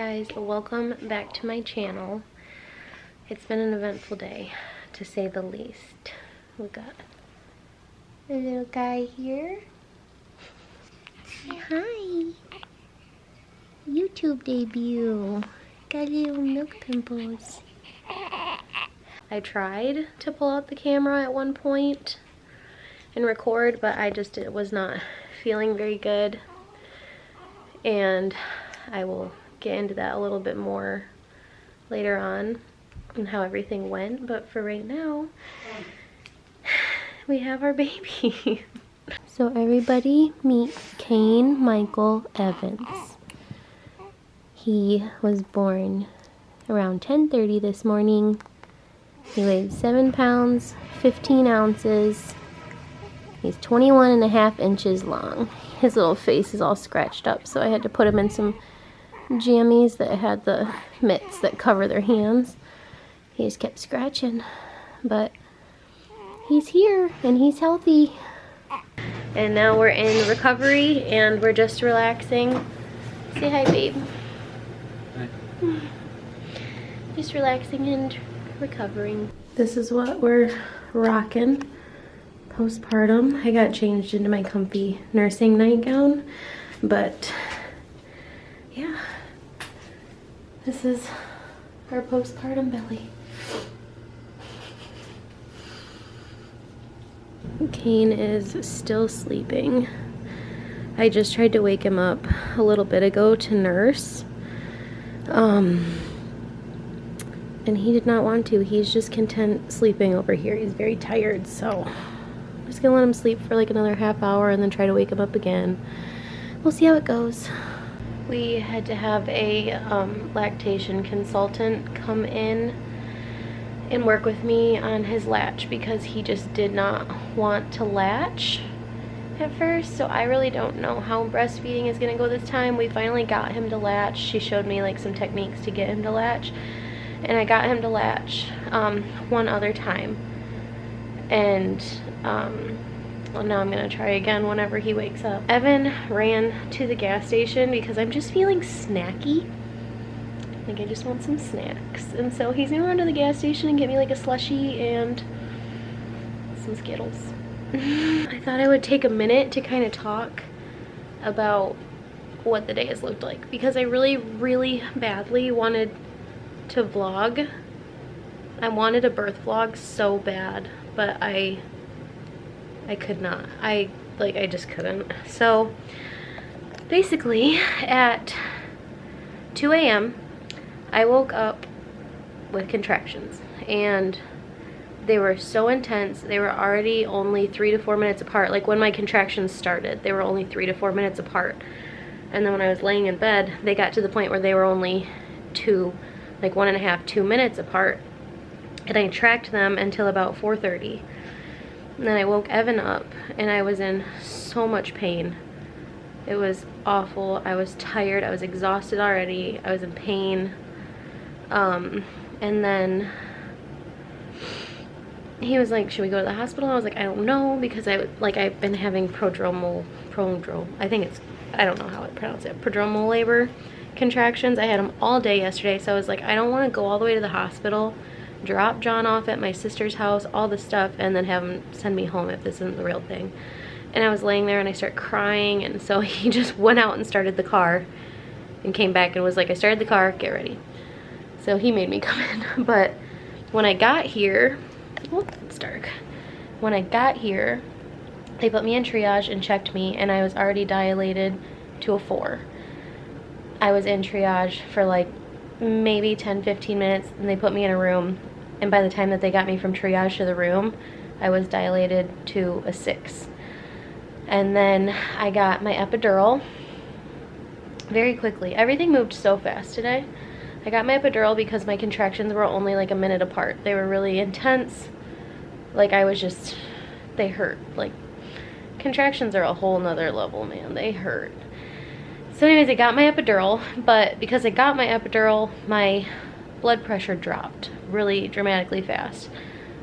guys, welcome back to my channel. It's been an eventful day, to say the least. We got a little guy here. Say hi. YouTube debut. Got little milk pimples. I tried to pull out the camera at one point and record, but I just was not feeling very good. And I will get into that a little bit more later on and how everything went, but for right now we have our baby. So everybody meet Kane Michael Evans. He was born around 10:30 this morning. He weighed 7 pounds 15 ounces. He's 21.5 inches long. His little face is all scratched up, so I had to put him in some jammies that had the mitts that cover their hands. He just kept scratching, but he's here and he's healthy. And now we're in recovery and we're just relaxing. Say hi, babe. Hi. Just relaxing and recovering. This is what we're rocking postpartum. I got changed into my comfy nursing nightgown, but yeah, this is our postpartum belly. Kane is still sleeping. I just tried to wake him up a little bit ago to nurse. And he did not want to. He's just content sleeping over here. He's very tired, so I'm just gonna let him sleep for like another half hour and then try to wake him up again. We'll see how it goes. We had to have a lactation consultant come in and work with me on his latch because he just did not want to latch at first. So I really don't know how breastfeeding is gonna go this time. We finally got him to latch. She showed me like some techniques to get him to latch, and I got him to latch one other time. And well, now I'm gonna try again whenever he wakes up. Evan ran to the gas station because I'm just feeling snacky. Like I just want some snacks. And so he's gonna run to the gas station and get me like a slushie and some Skittles. I thought I would take a minute to kind of talk about what the day has looked like because I really, really badly wanted to vlog. I wanted a birth vlog so bad, but I could not. I just couldn't. So basically at 2 a.m. I woke up with contractions and they were so intense. They were already only 3 to 4 minutes apart. Like when my contractions started, they were only 3 to 4 minutes apart. And then when I was laying in bed, they got to the point where they were only 1.5, 2 minutes apart. And I tracked them until about 4:30. And then I woke Evan up and I was in so much pain. It was awful. I was tired. I was exhausted already. I was in pain. And then he was like, should we go to the hospital? I was like, I don't know, because I've been having prodromal, I don't know how to pronounce it, prodromal labor contractions. I had them all day yesterday, so I was like, I don't want to go all the way to the hospital, drop John off at my sister's house, all this stuff, and then have him send me home if this isn't the real thing. And I was laying there and I started crying, and so he just went out and started the car and came back and was like, I started the car, get ready. So he made me come in. But when I got here, oh, it's dark. When I got here, they put me in triage and checked me, and I was already dilated to a 4. I was in triage for like maybe 10-15 minutes, and they put me in a room, and by the time that they got me from triage to the room, I was dilated to a 6. And then I got my epidural very quickly. Everything moved so fast today. I got my epidural because my contractions were only like a minute apart. They were really intense. Like they hurt. Like contractions are a whole nother level, man. They hurt. So anyways, I got my epidural, but because I got my epidural, my blood pressure dropped really dramatically fast.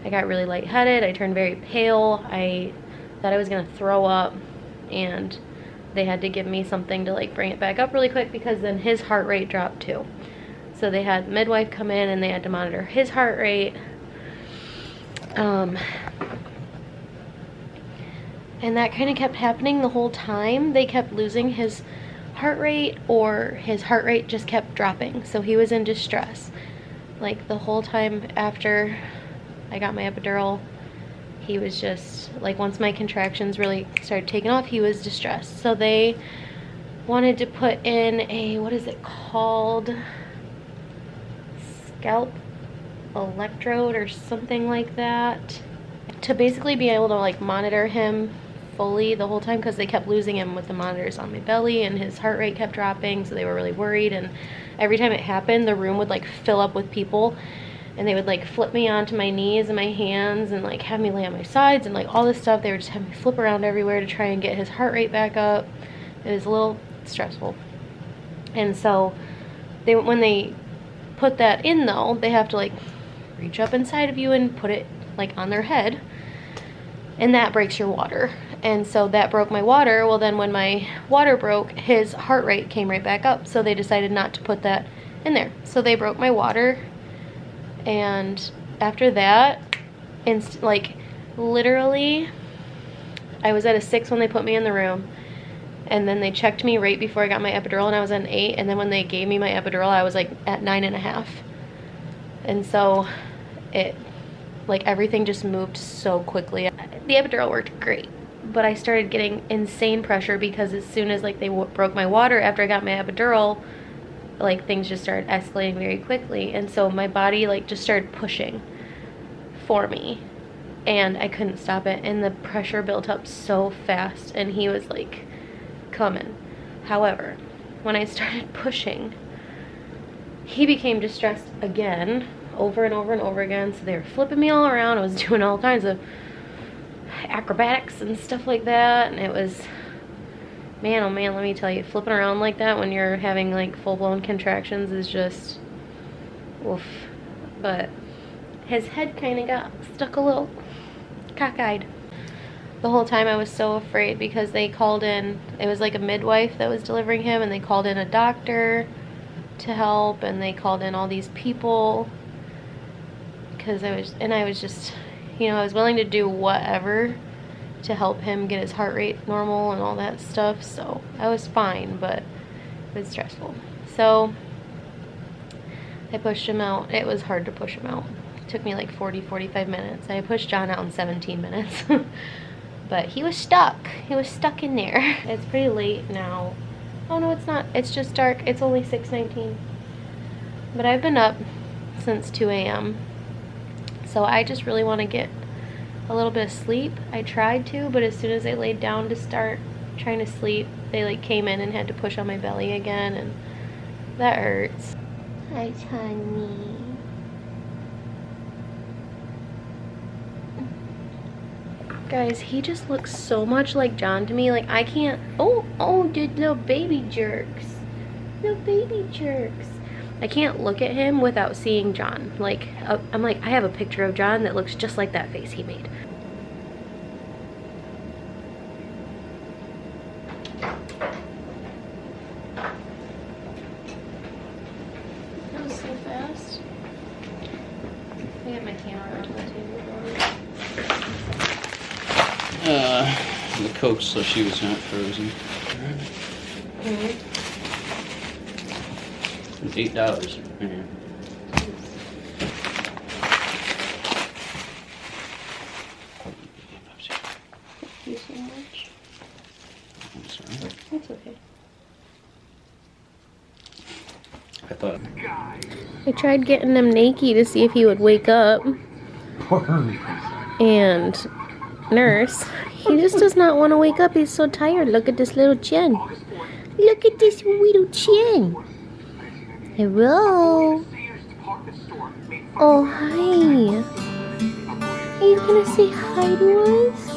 I got really lightheaded. I turned very pale. I thought I was gonna throw up, and they had to give me something to like bring it back up really quick, because then his heart rate dropped too. So they had the midwife come in and they had to monitor his heart rate. And that kind of kept happening the whole time. They kept losing his heart rate, or his heart rate just kept dropping. So he was in distress. Like the whole time after I got my epidural, he was just, like, once my contractions really started taking off, he was distressed. So they wanted to put in a, what is it called? Scalp electrode or something like that, to basically be able to like monitor him fully the whole time, because they kept losing him with the monitors on my belly, and his heart rate kept dropping, so they were really worried. And every time it happened, the room would like fill up with people, and they would like flip me onto my knees and my hands and like have me lay on my sides and like all this stuff. They would just have me flip around everywhere to try and get his heart rate back up. It was a little stressful. And so when they put that in though, they have to like reach up inside of you and put it like on their head, and that breaks your water. And so that broke my water. Well, then when my water broke, his heart rate came right back up, so they decided not to put that in there. So they broke my water, and after that, like literally I was at a 6 when they put me in the room, and then they checked me right before I got my epidural and I was at an 8, and then when they gave me my epidural I was like at 9.5. And so it, like, everything just moved so quickly. The epidural worked great, but I started getting insane pressure, because as soon as like they broke my water after I got my epidural, like things just started escalating very quickly. And so my body like just started pushing for me, and I couldn't stop it, and the pressure built up so fast, and he was like coming. However, when I started pushing, he became distressed again, over and over and over again. So they were flipping me all around. I was doing all kinds of acrobatics and stuff like that, and it was, man, oh man, let me tell you, flipping around like that when you're having like full-blown contractions is just oof. But his head kind of got stuck a little cockeyed. The whole time I was so afraid, because they called in, it was like a midwife that was delivering him, and they called in a doctor to help, and they called in all these people, because I was just, you know, I was willing to do whatever to help him get his heart rate normal and all that stuff. So I was fine, but it was stressful. So I pushed him out. It was hard to push him out. It took me like 45 minutes. I pushed John out in 17 minutes. But he was stuck. He was stuck in there. It's pretty late now. Oh no, it's not. It's just dark. It's only 6:19. But I've been up since 2 a.m. So I just really want to get a little bit of sleep. I tried to, but as soon as I laid down to start trying to sleep, they like came in and had to push on my belly again, and that hurts. Hi, honey. Guys, he just looks so much like John to me. Like, I can't, oh, dude, little baby jerks. Little baby jerks. I can't look at him without seeing John. Like, I'm like, I have a picture of John that looks just like that face he made. That was so fast. I got my camera onto the table. The Coke, so she was not frozen. Mm-hmm. $8. Yeah. Thank you so much. I'm sorry. That's okay. I thought. I tried getting him naked to see if he would wake up. And nurse, he just does not want to wake up. He's so tired. Look at this little chin. Look at this little chin. Hello. Oh, hi. Are you gonna say hi to us?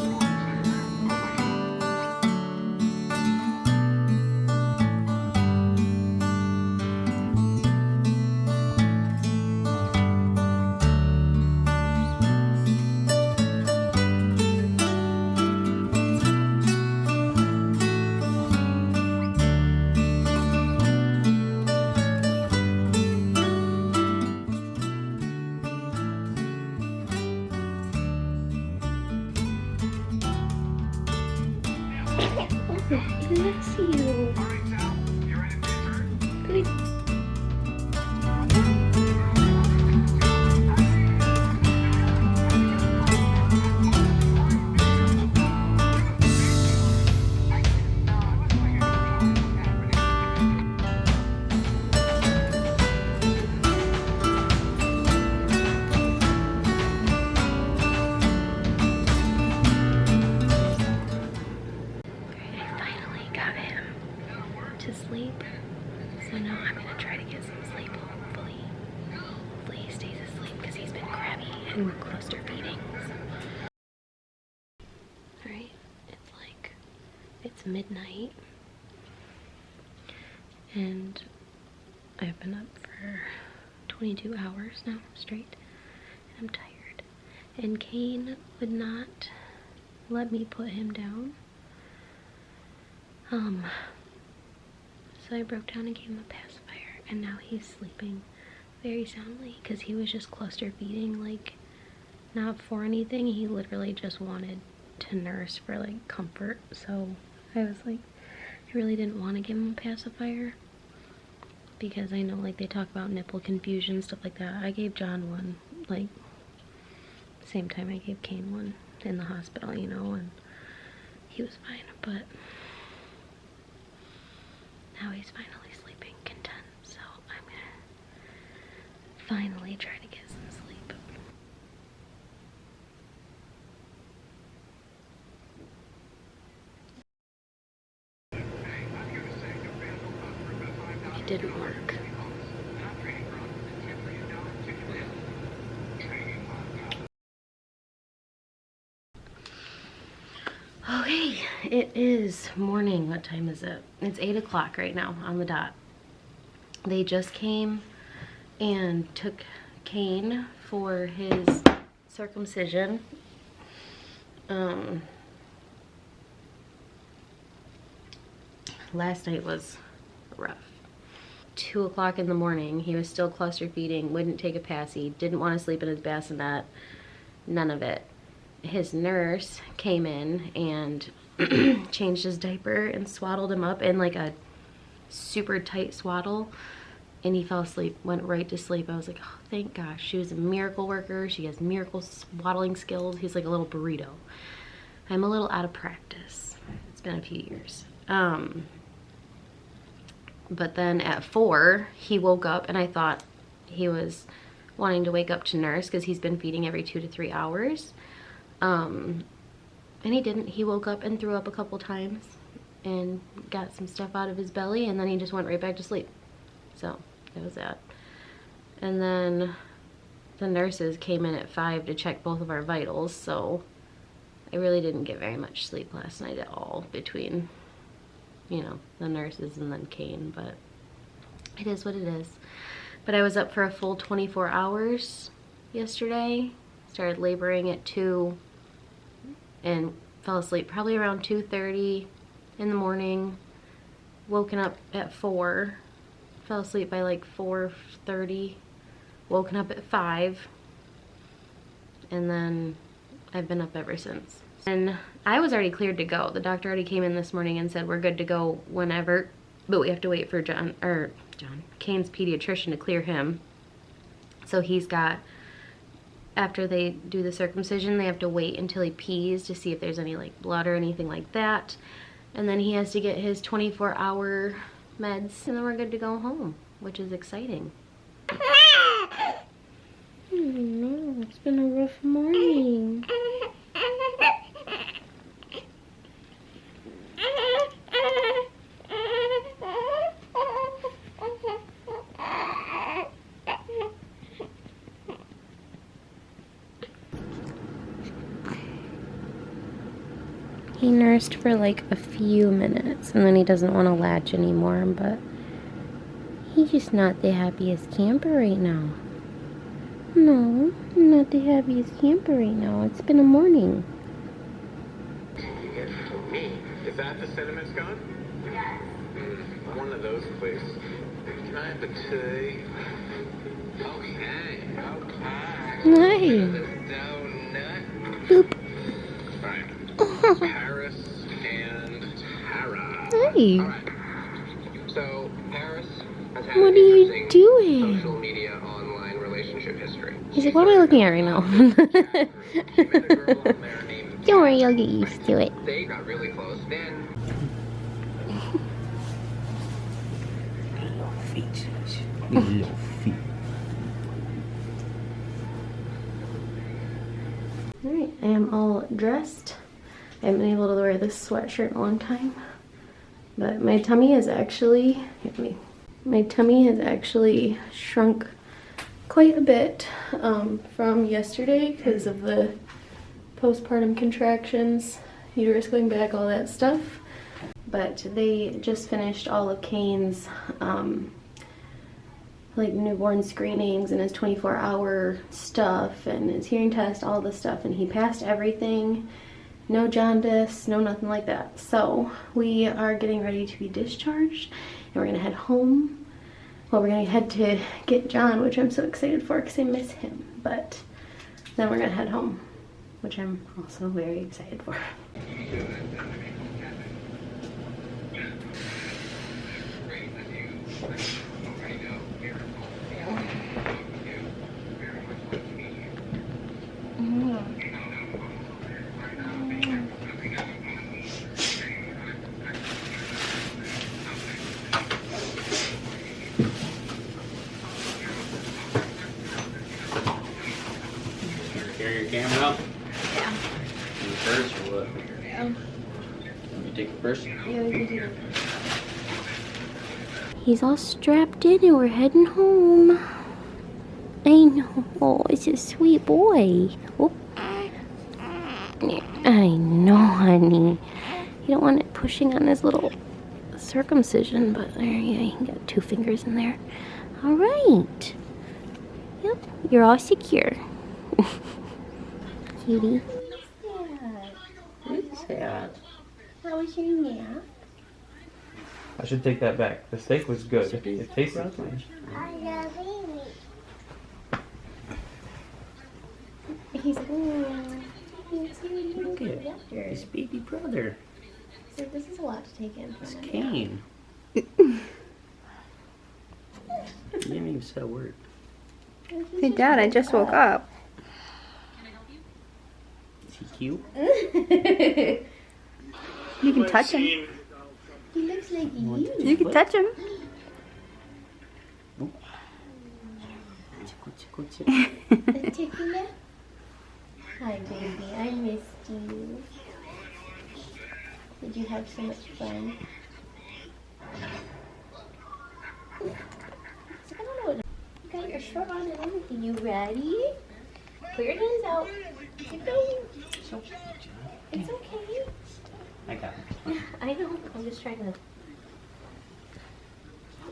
Bless you. Good. I finally got him to sleep. So now I'm gonna try to get some sleep. Hopefully he stays asleep because he's been crabby and cluster feeding. So. Alright, it's midnight. And I've been up for 22 hours now straight. And I'm tired. And Kane would not let me put him down. So I broke down and gave him a pacifier, and now he's sleeping very soundly because he was just cluster feeding, like not for anything. He literally just wanted to nurse for like comfort. So I was like, I really didn't want to give him a pacifier because I know like they talk about nipple confusion, stuff like that. I gave John one like same time I gave Kane one in the hospital, you know, and he was fine, but now he's finally sleeping content, so I'm gonna finally try to get some sleep. It didn't work. Okay, it is morning. What time is it? It's 8 o'clock right now on the dot. They just came and took Kane for his circumcision. Last night was rough. 2 o'clock in the morning, he was still cluster feeding, wouldn't take a passy, didn't want to sleep in his bassinet, none of it. His nurse came in and changed his diaper and swaddled him up in like a super tight swaddle, and he fell asleep, went right to sleep. I was like, oh, thank gosh. She was a miracle worker. She has miracle swaddling skills. He's like a little burrito. I'm a little out of practice. It's been a few years. But then at 4, he woke up, and I thought he was wanting to wake up to nurse because he's been feeding every 2 to 3 hours. And he didn't. He woke up and threw up a couple times and got some stuff out of his belly, and then he just went right back to sleep. So that was that. And then the nurses came in at 5 to check both of our vitals, so I really didn't get very much sleep last night at all between, you know, the nurses and then Kane, but it is what it is. But I was up for a full 24 hours yesterday. Started laboring at 2 and fell asleep probably around 2:30 in the morning. Woken up at 4. Fell asleep by like 4:30. Woken up at 5. And then I've been up ever since. And I was already cleared to go. The doctor already came in this morning and said we're good to go whenever, but we have to wait for Kane's pediatrician to clear him. So he's got, after they do the circumcision, they have to wait until he pees to see if there's any like blood or anything like that. And then he has to get his 24-hour meds, and then we're good to go home, which is exciting. Oh no, it's been a rough morning. He nursed for like a few minutes, and then he doesn't want to latch anymore, but he's just not the happiest camper right now. No, I'm not the happiest camper right now. It's been a morning. Is that the cinnamon's gone? Yes. One of those, please. Can I have the tea? Okay. Nice. Donut. Boop. Right. Paris and Tara. Hey, Alright. So, Paris has had what an are you interesting doing? social media online relationship history. He's like, what am I looking at right now? She met a girl on there named Don't worry, I'll get used to it. They got really close. Then Little feet. Little feet. Alright, I am all dressed. I haven't been able to wear this sweatshirt in a long time. But my tummy has actually, my tummy has actually shrunk quite a bit from yesterday because of the postpartum contractions, uterus going back, all that stuff. But they just finished all of Kane's like newborn screenings and his 24-hour stuff and his hearing test, all this stuff, and he passed everything. No jaundice, no nothing like that. So we are getting ready to be discharged and we're gonna head home. Well, we're gonna head to get John, which I'm so excited for because I miss him. But then we're gonna head home, which I'm also very excited for. Carry your camera out? Yeah. You first or what? Yeah. You take it first? Yeah, we can do that. He's all strapped in and we're heading home. I know. Oh, it's a sweet boy. Oh. I know, honey. You don't want it pushing on his little circumcision, but there you can get 2 fingers in there. All right. Yep, you're all secure. Cutie. Who's that? How was your nap? I should take that back. The steak was good. It tasted fine. He's Look at his baby brother. So this is a lot to take in. It's Kane. You didn't even say a word. Hey, Dad, I just woke up. Is he cute? You can touch him. He looks like you. You can touch him. Particular? Hi, baby. I missed you. Did you have so much fun? I don't know. You got your shirt on and everything. You ready? Put your hands out. Keep going. It's okay, John. It's okay. I got it. I know. I'm just trying to.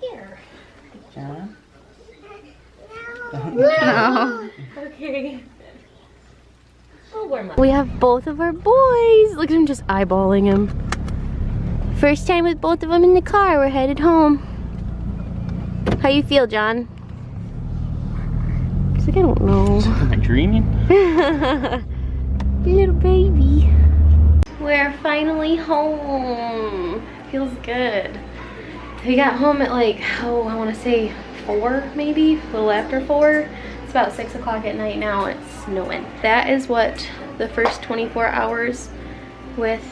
Here. John? No. Okay. We'll warm up. We have both of our boys. Look at him just eyeballing him. First time with both of them in the car. We're headed home. How you feel, John? He's like, I don't know. Am I dreaming? Little baby. We're finally home. Feels good. We got home at like, I want to say 4 maybe, a little after 4. It's about 6 o'clock at night now. It's snowing. That is what the first 24 hours with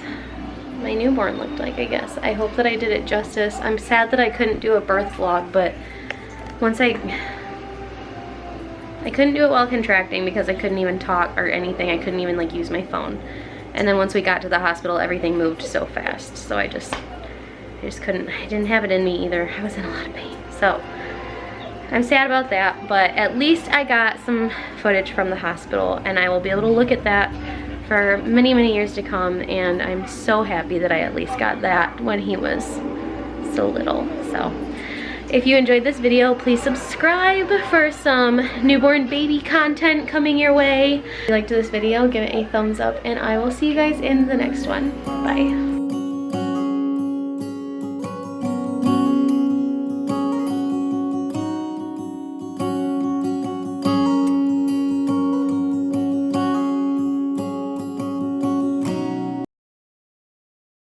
my newborn looked like, I guess. I hope that I did it justice. I'm sad that I couldn't do a birth vlog, but once I couldn't do it while contracting because I couldn't even talk or anything. I couldn't even like use my phone. And then once we got to the hospital, everything moved so fast. So I just couldn't, I didn't have it in me either. I was in a lot of pain. So I'm sad about that, but at least I got some footage from the hospital and I will be able to look at that for many, many years to come. And I'm so happy that I at least got that when he was so little. So if you enjoyed this video, please subscribe for some newborn baby content coming your way. If you liked this video, give it a thumbs up and I will see you guys in the next one. Bye.